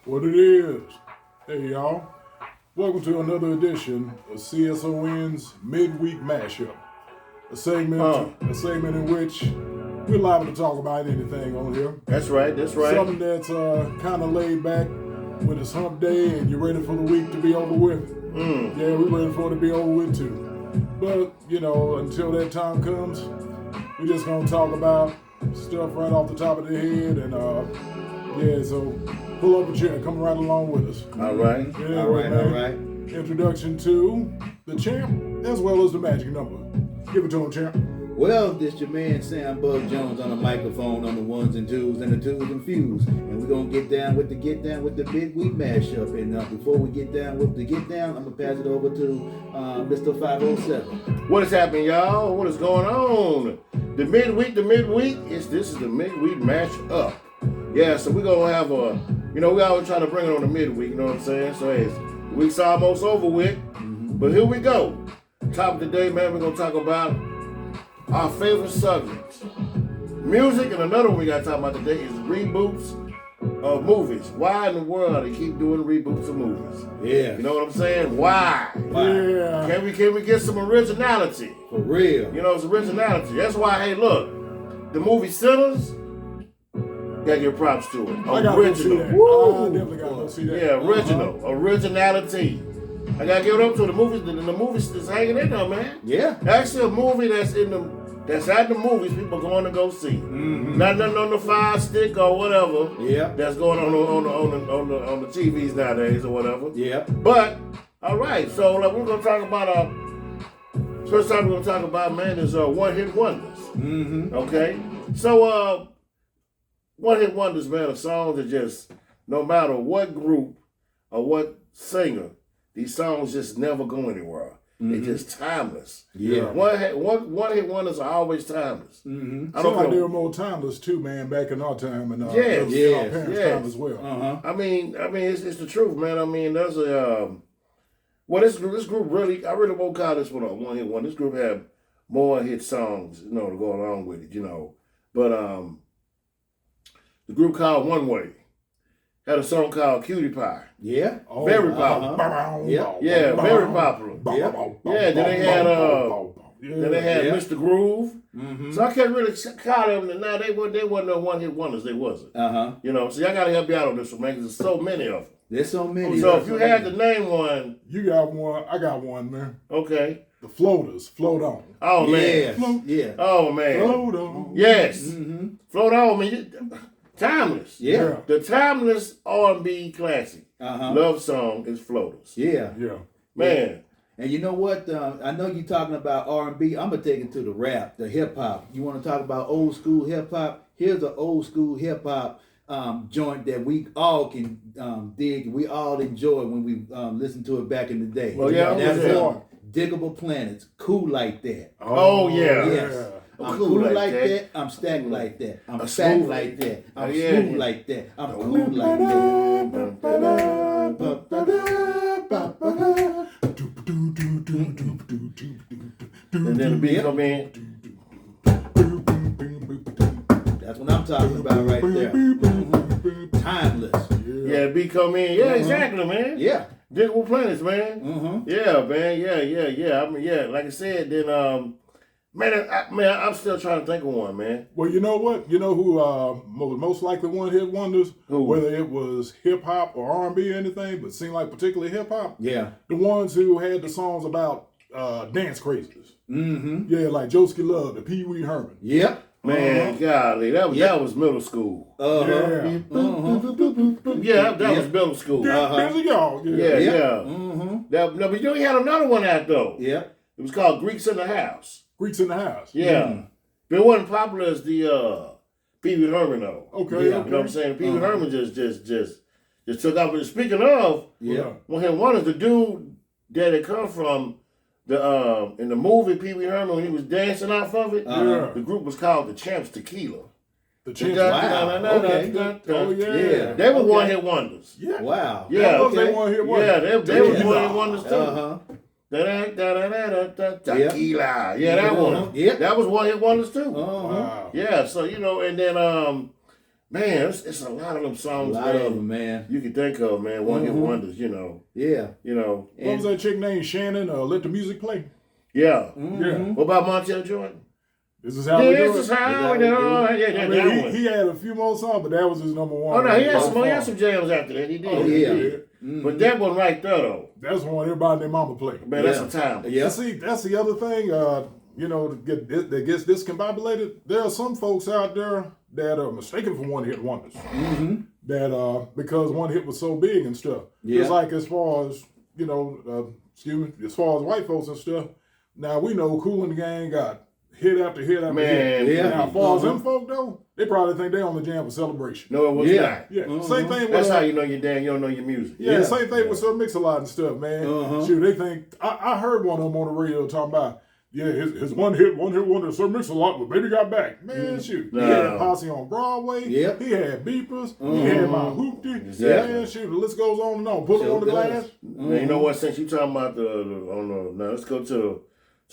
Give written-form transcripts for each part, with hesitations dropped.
What it is. Hey, y'all. Welcome to another edition of CSON's Midweek Mashup. A segment in which we're liable to talk about anything on here. That's right. Something that's kind of laid back when it's hump day and you're ready for the week to be over with. Yeah, we're ready for it to be over with too. But, until that time comes, we're just going to talk about stuff right off the top of the head. And, so pull up a chair and come right along with us. All right. Yeah, all right. Introduction to the champ as well as the magic number. Give it to him, champ. Well, this your man Sam Bug Jones on the microphone on the ones and twos and the twos and fews, and we're gonna get down with the midweek mashup. And before we get down with the get down, I'm gonna pass it over to Mr. 507. What is happening, y'all? What is going on? The midweek. This is the midweek mashup. Yeah, so we're gonna have we always try to bring it on the midweek. You know what I'm saying? So hey, the week's almost over with, but here we go. Top of the day, man. We're gonna talk about our favorite subjects, music, and another one we got to talk about today is reboots of movies. Why in the world they keep doing reboots of movies? Yeah. You know what I'm saying? Why? Yeah. Can we get some originality? For real. It's originality. That's why, hey, look, the movie Sinners, gotta give props to it. I gotta go see that. I definitely gotta go see that. Yeah, originality. I gotta give it up to the movies. The movies that's hanging in there, man. Yeah. Actually, a movie that's at the movies people going to go see. Not nothing on the Fire Stick or whatever. Yeah. That's going on the TVs nowadays or whatever. Yeah. But all right, so we're gonna talk about first time we're gonna talk about, man, is one hit wonders. Okay, so one hit wonders, man, are songs that just no matter what group or what singer. These songs just never go anywhere. They're just timeless. Yeah. One hit wonders are always timeless. I don't like they were more timeless too, man, back in our time and our parents' time as well. I mean, it's the truth, man. I mean, there's this group really, I really won't call this one a one hit one. This group had more hit songs, to go along with it, But the group called One Way had a song called Cutie Pie. Yeah. Very popular. Yeah, very popular. Yeah, then they had Mr. Groove. So I can't really call them. Now they weren't no one hit wonders. They wasn't. So I gotta help you out on this one, man, because there's so many of them. There's so many. So if you had to name one, you got one. I got one, man. Okay. The Floaters, Float On. Oh man. Yes. Yeah. Oh man. Float On. Yes. Float On, man. Timeless. Yeah. The timeless R&B classic love song is Floaters. Yeah. Yeah. Man. And you know what? I know you're talking about R&B. I'm going to take it to the rap, the hip-hop. You want to talk about old school hip-hop? Here's an old school hip-hop joint that we all can dig. We all enjoy when we listen to it back in the day. Well, yeah. That's Diggable Planets. Cool Like That. Oh, yeah. Yes. I'm cool like that. I'm stacked like that. I'm fat like that. I'm smooth like that. I'm cool like that. And then the beat come in. That's what I'm talking about right there. Timeless. Yeah, the beat come in. Yeah, exactly, man. Yeah. Diggable Planets, man. Yeah, man. Yeah. I mean, yeah, like I said, then I'm still trying to think of one, man. Well, you know what? You know who most likely one hit wonders? Who? Whether it was hip hop or R&B or anything, but seemed like particularly hip hop. Yeah. The ones who had the songs about dance crazies. Yeah, like Joski Love, the Pee Wee Herman. Yep. Man, golly, that was middle school. Yeah. That was middle school. Busy y'all. Yeah. No, but he had another one out though. Yeah. It was called Greeks in the House. Greeks in the House. Yeah. But it wasn't popular as the Pee Wee Herman though. Okay. Yeah. You know what I'm saying? Pee Wee Herman just took off. But speaking of, one is the dude that had come from the in the movie Pee Wee Herman when he was dancing off of it. The group was called the Champs Tequila. The Champs. Oh yeah. They were one hit wonders. Yeah. Wow. Yeah. They one hit wonders. Yeah, they were one hit wonders too. Tequila. Yeah, that one. Yeah. That was one hit wonders too. Wow. Yeah, so and then Man, it's a lot of them A songs, lot man, of them, man. you can think of, man. One hit wonders, you know. Yeah. You know. What was that chick named Shannon? Let the music play. Yeah. Yeah. What about Montel Jordan? This is how we do This it. is how we do it. Yeah, I that mean, one. he had a few more songs, but that was his number one. Oh no, he had By some far. jams after that. He did. Oh, He yeah. did. But that one right there, though, That's the one everybody and their mama play. man, that's a time. Yeah. See, that's the other thing. You know, that gets discombobulated. There are some folks out there that are mistaken for one-hit wonders. That because one hit was so big and stuff. Yeah. It's like as far as you know, as far as white folks and stuff. Now we know Kool and the Gang got hit after hit after Man, hit. yeah. Now, as far as them folk though, they probably think they on the jam for celebration. No, it was Yeah. not. Yeah, same thing with That's how you know you're damn. You don't know your music. yeah, same thing with Sir Mix-a-Lot and stuff, man. Shoot, they think I heard one of them on the radio talking about his one hit wonder Sir Mix-a-Lot, but baby got back. Man, shoot, he had a posse on Broadway. Yep. He had beepers. He had my hoopty. Exactly. Man, shoot, the list goes on and on. Put it Sure on the does. glass. Man, you know what? Since you talking about now let's go to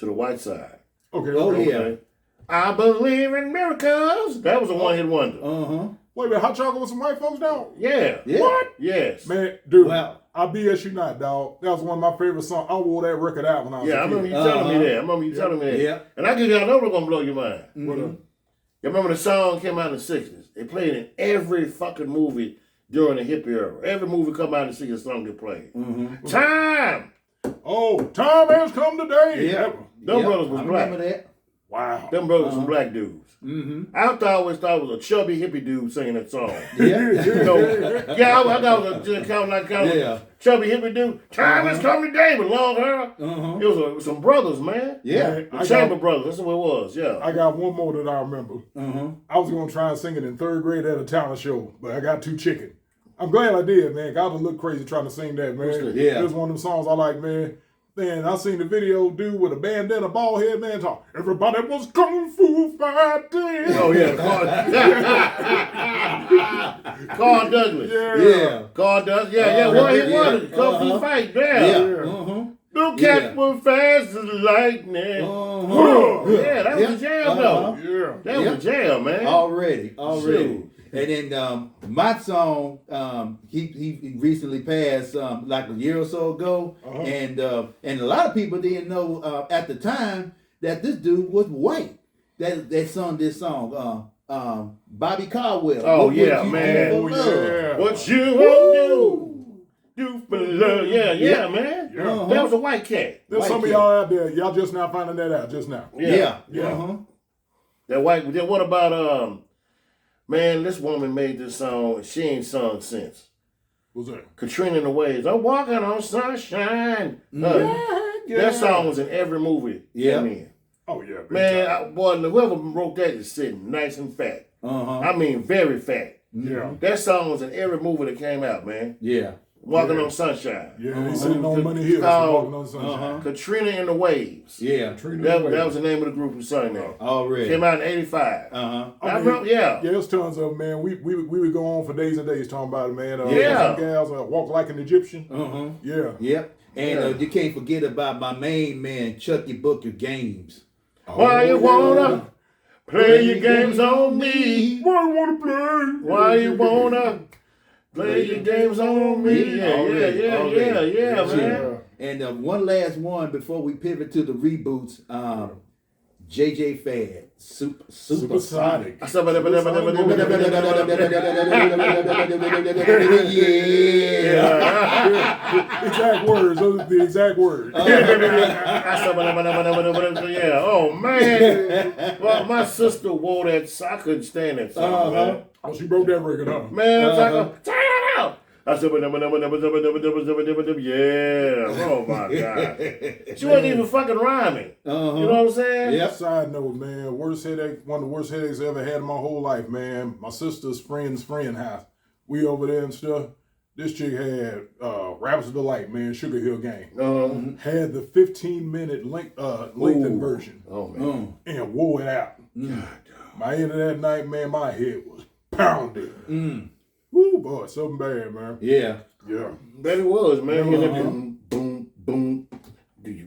the white side. Okay. Oh, okay. yeah. I believe in miracles. That was a one hit wonder. Wait a minute, hot chocolate with some white folks now? Yeah. Yeah. What? Yes. Man, dude, Wow. I BS you not, dog. That was one of my favorite songs. I wore that record out when I was Yeah, I a remember kid. you telling me that. I remember you telling me that. Yeah. And I think I know we're gonna blow your mind. What up? You remember the song came out in the 60s. They played in every fucking movie during the hippie era. Every movie come out and see a song get played. Time! Oh, time has come today. Yeah. Them brothers was I black. remember that. Wow. Them brothers was black dudes. I always thought it was a chubby hippie dude singing that song. Yeah. You know, yeah, I thought it was a kind of Yeah. chubby hippie dude. Time has come today with long hair. It was some brothers, man. Yeah. Man, The Chamber Brothers, that's what it was, yeah. I got one more that I remember. I was going to try and sing it in third grade at a talent show, but I got too chicken. I'm glad I did, man. Got to look crazy trying to sing that, man. Yeah. It was one of them songs I like, man. Man, I seen the video dude with a bandana, bald head, man, talk. Everybody was kung fu fighting. Oh, yeah. Carl Douglas. Yeah. Carl Douglas. Yeah, one hit wonder. Kung Fu Fight, yeah. Them cats were fast as lightning. Yeah, that was a jam, though. Yeah. That was a jam, man. Already. Shoot. And then my song, he recently passed like a year or so ago, and a lot of people didn't know at the time that this dude was white. That sung this song, Bobby Caldwell. Oh, What yeah, Would You man. Do for Love? Yeah. What you won't do for love. Yeah, man. Yeah. That was a white cat. There's White some of kid. y'all out there, y'all just now finding that out just now. Yeah. Yeah. That white. Then what about man? This woman made this song. She ain't sung since. What's that? Katrina and the Waves. I'm walking on sunshine. That song was in every movie. Yeah. came in. Oh, yeah. big Man, time. boy, whoever wrote that is sitting nice and fat. I mean, very fat. Yeah. That song was in every movie that came out, man. Yeah. Walking on Sunshine. Yeah, he's sitting on Money Hills called- walking on sunshine. Katrina and the Waves. Yeah. That was the name of the group who sang that. Already. Came out in '85. I I mean, remember, yeah. Yeah, there's tons of them, man. We would go on for days and days talking about it, man. Yeah. Some gals walk like an Egyptian. Yeah. Yep. And Yeah. you can't forget about my main man, Chucky Booker Games. Why you wanna play your games on me? Why you wanna play? Why you wanna play your games on me? Yeah, man. And one last one before we pivot to the reboots. JJ Fad, Supersonic. I said, but Yeah. Exact words. Those are the exact words. Yeah, oh man. Well, my sister wore that, so I couldn't stand that song, man. Oh, she broke that record, huh? Man, it's like, turn it out. I said, yeah. Oh my God. She wasn't even fucking rhyming. You know what I'm saying? Yep. Side note, man, worst headache, one of the worst headaches I ever had in my whole life, man. My sister's friend's friend house. We over there and stuff. This chick had Rappers Delight, man, Sugar Hill Gang. Had the 15-minute lengthened version. Oh man. And wore it out. By the end of that night, man, my head was pounded. Woo, boy, something bad, man. Yeah. Yeah. Bet it was, man. Boom, boom, boom. Do you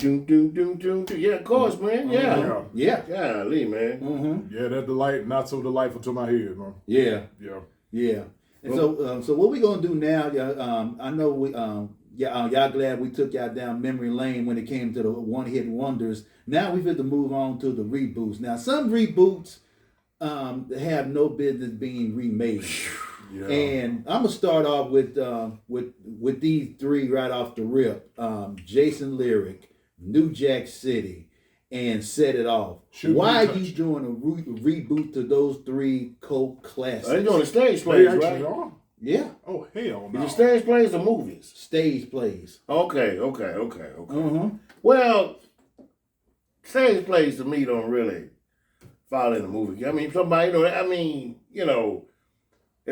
Yeah, of course, man. Yeah. Yeah. Golly, man. Mm-hmm. Yeah, that delight, not so delightful to my head, man. Yeah. Yeah. Yeah. And so what we gonna do now? I know we y'all glad we took y'all down memory lane when it came to the one hit wonders. Now we fit to move on to the reboots. Now some reboots have no business being remade. Yeah. And I'm gonna start off with these three right off the rip. Jason Lyric, New Jack City, and Set It Off. Why are you doing a reboot to those three cult classics? They're doing the stage They plays, actually right? are? Yeah. Oh, hell no. The stage plays or movies? Stage plays. Okay. Mm-hmm. Well, stage plays to me don't really fall in the movie. I mean, somebody, if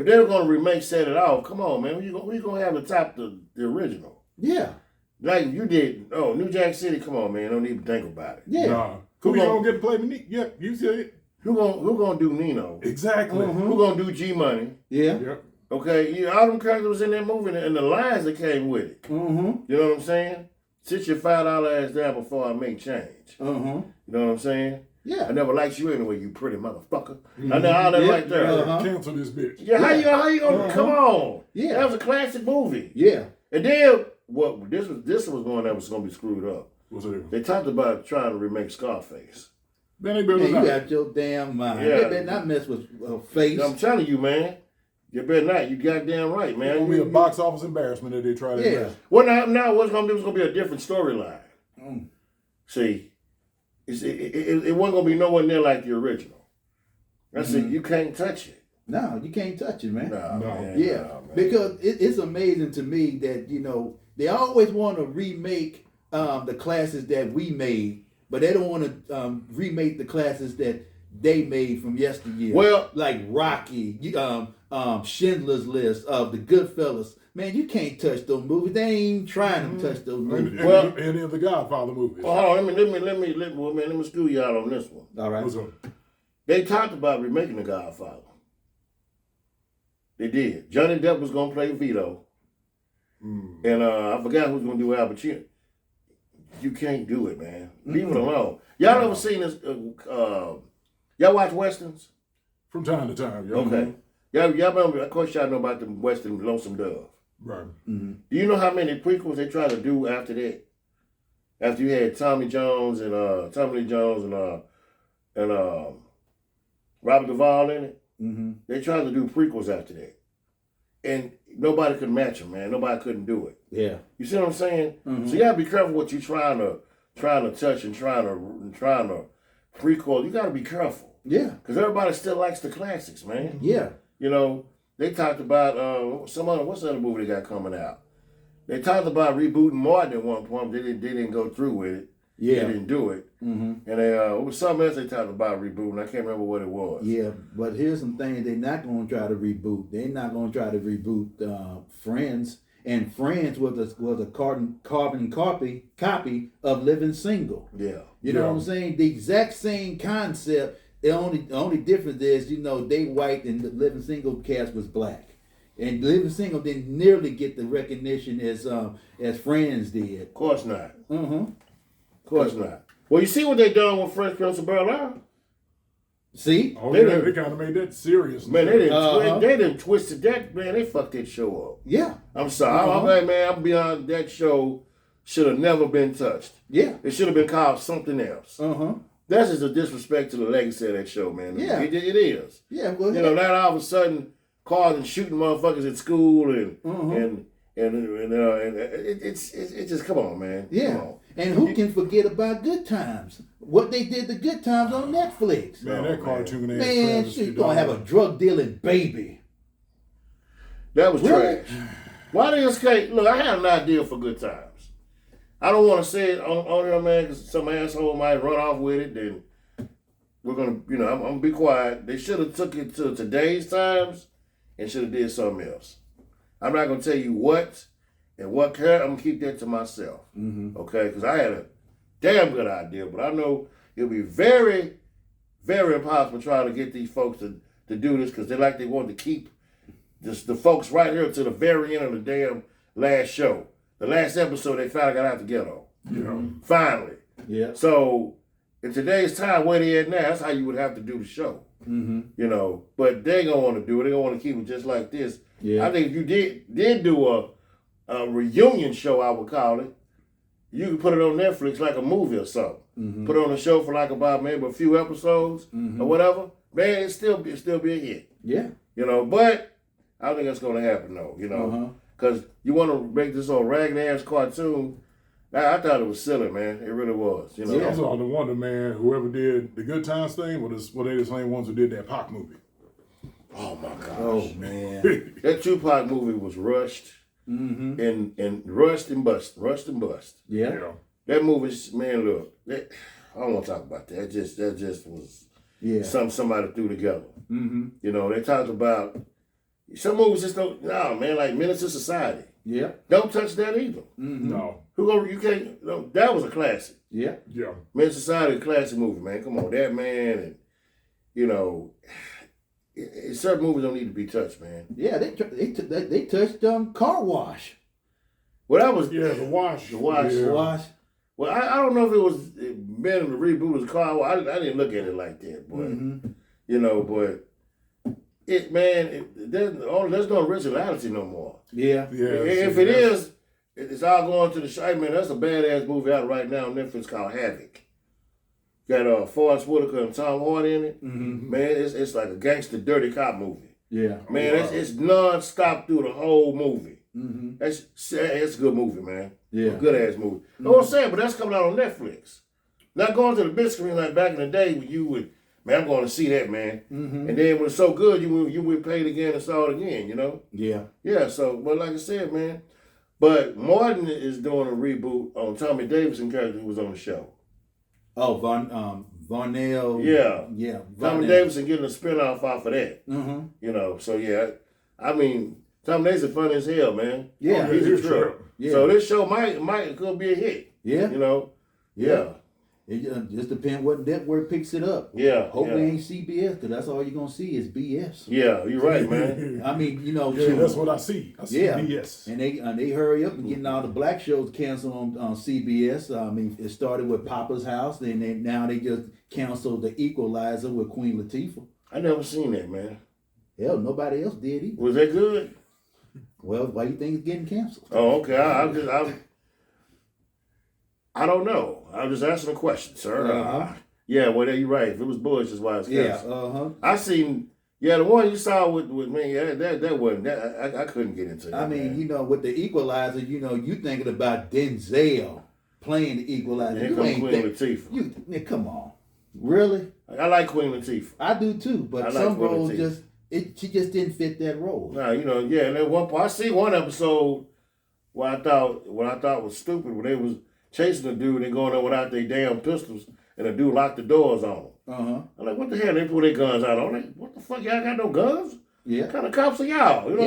they're going to remake Set It Off, come on, man. Who you going to have to top the original? Yeah. Like you did, New Jack City, come on, man. Don't even think about it. Yeah. Nah. Who you gonna get to play me? Yeah, you said it. Who gonna do Nino? Exactly. Who gonna do G Money? Yeah. Yep. Okay, all them characters was in that movie and the lines that came with it. Mm-hmm. You know what I'm saying? Sit your $5 ass down before I make change. Mm-hmm. You know what I'm saying? Yeah. I never liked you anyway, you pretty motherfucker. I know all that right there. Uh-huh. Cancel this bitch. Yeah, how you gonna come on? Yeah. That was a classic movie. Yeah. And then this was one that was gonna be screwed up. What's it? They talked about trying to remake Scarface. Then they better Man, not. you got your damn mind. Yeah. You better not mess with face. I'm telling you, man. You better not. You goddamn right, It's man. gonna be a box office embarrassment if they try to. Yeah. Well, now what's gonna be? It's gonna be a different storyline. Mm. See, it wasn't gonna be nowhere near like the original. That's it. You can't touch it. No, you can't touch it, man. No, No. man. Yeah, no, man. because it's amazing to me that they always want to remake the classes that we made, but they don't want to remake the classes that they made from yesteryear. Well- like Rocky, Schindler's List, the Goodfellas. Man, you can't touch those movies. They ain't even trying to touch those movies. And any of the Godfather movies. Well, hold on. Let me school you out on this one. All right. What's up? They talked about remaking The Godfather. They did. Johnny Depp was gonna play Vito, and I forgot who's gonna do Al Pacino. You can't do it, man. Leave it alone. Y'all ever seen this? Y'all watch westerns? From time to time. Yeah. Okay. Y'all remember? Of course, y'all know about the western Lonesome Dove. Right. Do you know how many prequels they tried to do after that? After you had Tommy Lee Jones and Robert Duvall in it, they tried to do prequels after that, and nobody could match them, man. Nobody couldn't do it. Yeah. You see what I'm saying? So you gotta be careful what you're trying to touch and trying to prequel. You gotta be careful. Yeah. Because everybody still likes the classics, man. Yeah. You know, they talked about what's the other movie they got coming out? They talked about rebooting Martin at one point. They didn't go through with it. Yeah. They didn't do it. And they it was something else they talked about rebooting. I can't remember what it was. Yeah, but here's some things they're not going to try to reboot. They're not going to try to reboot Friends. And Friends was a carbon copy of Living Single. Yeah. You know what I'm saying? The exact same concept. The only difference is, they white and the Living Single cast was black. And Living Single didn't nearly get the recognition as Friends did. Of course not. Mm-hmm. Of course not. Well, you see what they done with Fresh Prince of Bel-Air? See? Oh, They yeah, done- they kind of made that serious. Man, they Uh-huh. done twisted that. Man, they fucked that show up. Yeah. I'm sorry. I'm like, man, I'm beyond that show. Should have never been touched. Yeah. It should have been called something else. Uh-huh. That's just a disrespect to the legacy of that show, man. Yeah. It is. Yeah. Well, Not all of a sudden cars and shooting motherfuckers at school and it's just come on, man. yeah. Come on. And who can forget about Good Times? What they did to Good Times on Netflix. Man, that cartoon ass Man, travesty, she's gonna dog. have a drug dealing baby. That was Really? trash. Why they escape? Look, I had an idea for Good Times. I don't want to say it on here, man, because some asshole might run off with it. Then we're gonna, I'm gonna be quiet. They should have took it to today's times and should have did something else. I'm not gonna tell you what and what character. I'm gonna keep that to myself. Okay? Because I had a damn good idea, but I know it'll be very, very impossible trying to get these folks to do this because they want to keep the folks right here to the very end of the damn last show. The last episode they finally got out the ghetto. Finally. Yeah. So in today's time, where they at now, that's how you would have to do the show. Mm-hmm. But they gonna want to do it. They gonna want to keep it just like this. Yeah. I think if you did do a reunion show, I would call it, you could put it on Netflix like a movie or something. Mm-hmm. Put it on a show for like about maybe a few episodes or whatever. Man, it still be a hit. Yeah. But I don't think that's gonna happen though. Because you want to make this old ragged ass cartoon. I thought it was silly, man. It really was. Yeah, I was on the wonder, man. Whoever did the Good Times thing, were they the same ones who did that Pac movie? Oh my gosh. Oh man. That Tupac movie was rushed and rushed and bust. Yeah. That movie, man, look, I don't want to talk about that. That just was something somebody threw together. They talked about some movies just don't. No, man, like Menace to Society. Yeah. Don't touch that either. No. You can't. No, that was a classic. Yeah. Menace to Society, a classic movie, man. Come on, that man, and certain movies don't need to be touched, man. Yeah, they touched Car Wash. Well, that was The Wash. The Wash. Yeah. Wash. Well, I don't know if it was been the reboot of Car Wash. I didn't look at it like that, but but there's no originality no more. Yeah. If it is, it's all going to the show. Man, that's a badass movie out right now on Netflix called Havoc. Got Forrest Whitaker and Tom Hardy in it. Man, it's like a gangster dirty cop movie. Yeah. Man, it's non-stop through the whole movie. It's a good movie, man. Yeah. A good ass movie. Know what I'm saying? But that's coming out on Netflix. Not going to the big screen like back in the day when you would, man, I'm going to see that, man. And then when it's so good, you would pay it again and saw it again, Yeah. Yeah, so, but like I said, man, but Martin is doing a reboot on Tommy Davidson character who was on the show. Oh, Varnell. Yeah. Yeah. Tommy Davidson getting a spinoff off of that. So yeah, I mean, Tommy Davidson funny as hell, man. Yeah. He's a trip. Yeah. So this show could be a hit. Yeah. Yeah. It just depends what network picks it up. Yeah. Hopefully it ain't CBS, because that's all you're going to see is BS. Yeah, you're right, man. I mean, that's what I see. I see BS. And they hurry up and getting all the black shows canceled on CBS. I mean, it started with Papa's House, then now they just canceled The Equalizer with Queen Latifah. I never seen that, man. Hell, nobody else did either. Was that good? Well, why you think it's getting canceled? Oh, okay. I don't know. I'm just asking a question, sir. Yeah, well, you're right. If it was Bush, that's why it's canceled. I seen, the one you saw with me, that wasn't, I couldn't get into that. I mean, with The Equalizer, you thinking about Denzel playing The Equalizer. Here comes Queen Latifah. Come on. Really? I like Queen Latifah. I do too, but some roles she just didn't fit that role. Nah, and then one part, I see one episode where I thought was stupid, when they was chasing the dude and going there without their damn pistols, and the dude locked the doors on them. I'm like, what the hell? They pull their guns out on it. What the fuck? Y'all got no guns? Yeah. What kind of cops are y'all? But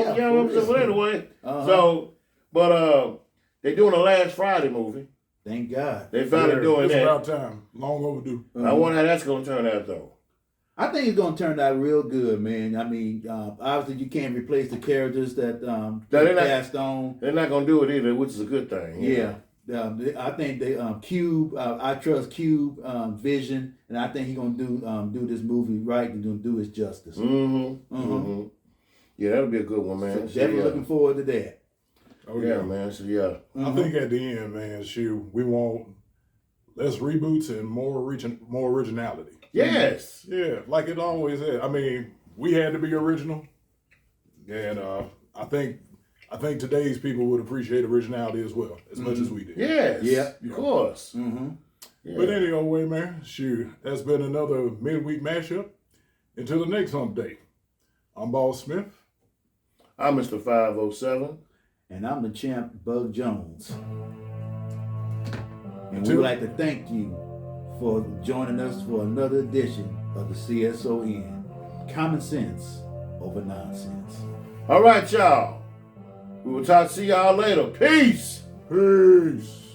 anyway. So, but they doing a Last Friday movie. Thank God. They finally doing it's that. It's about time. Long overdue. I wonder how that's going to turn out, though. I think it's going to turn out real good, man. I mean, obviously you can't replace the characters that passed on. They're not going to do it either, which is a good thing. Yeah. I think they Cube. I trust Cube vision, and I think he's gonna do this movie right and gonna do his justice. Yeah, that'll be a good one, man. So definitely looking forward to that. Oh yeah, man. So yeah, I think at the end, man, we want less reboots and more originality. Yes. Yeah, like it always is. I mean, we had to be original, and I think today's people would appreciate originality as well, as much as we did. Yes. Yeah. Of course. Yeah. But anyway, man, that's been another midweek mashup. Until the next hump day, I'm Boss Smith. I'm Mr. 507. And I'm the champ, Bug Jones. And we would like to thank you for joining us for another edition of the CSON. Common sense over nonsense. All right, y'all. We will see y'all later. Peace. Peace.